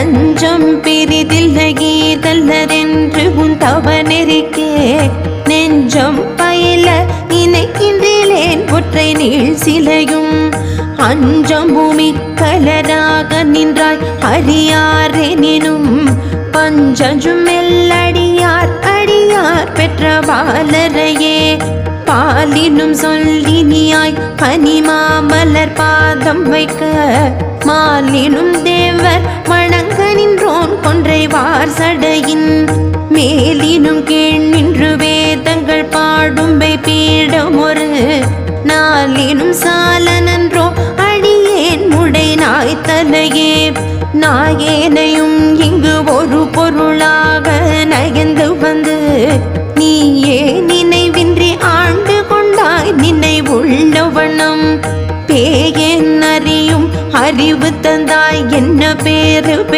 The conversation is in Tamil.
தஞ்சம் பிரிதில்லையீதல்லதென்று உன் தவநெறிக்கே நெஞ்சம் பயில நினைக்கின்றேன் ஒற்றை நீள் சிலையும் அஞ்சம் பூமி கலராக நின்றாய் அறியாரெனினும் பஞ்சஞ்சும் மெல்லடியார் அடியார் பெற்ற பாலரையே பாலினும் சொல்லினியாய் பனிமாமலர் பாதம் வைக்க மாலினும் தேவர் வணங்க நின்றோன் கொன்றைவார் சடையின் மேலினும் கீழ் நின்று வேதங்கள் பாடும்பை பீடம் ஒரு நாளினும் சால நன்றோ அடியேன் முடை நாய் தலையே நாயேனையும் இங்கு ஒரு பொருளாக நயந்து வந்து நீயே நினைவின்றி ஆண்டு கொண்டாய் நினைவுள்ள வண்ணம் பேயேன் அறியும் அறிவு தந்தாய் என்ன பேரு பெற்ற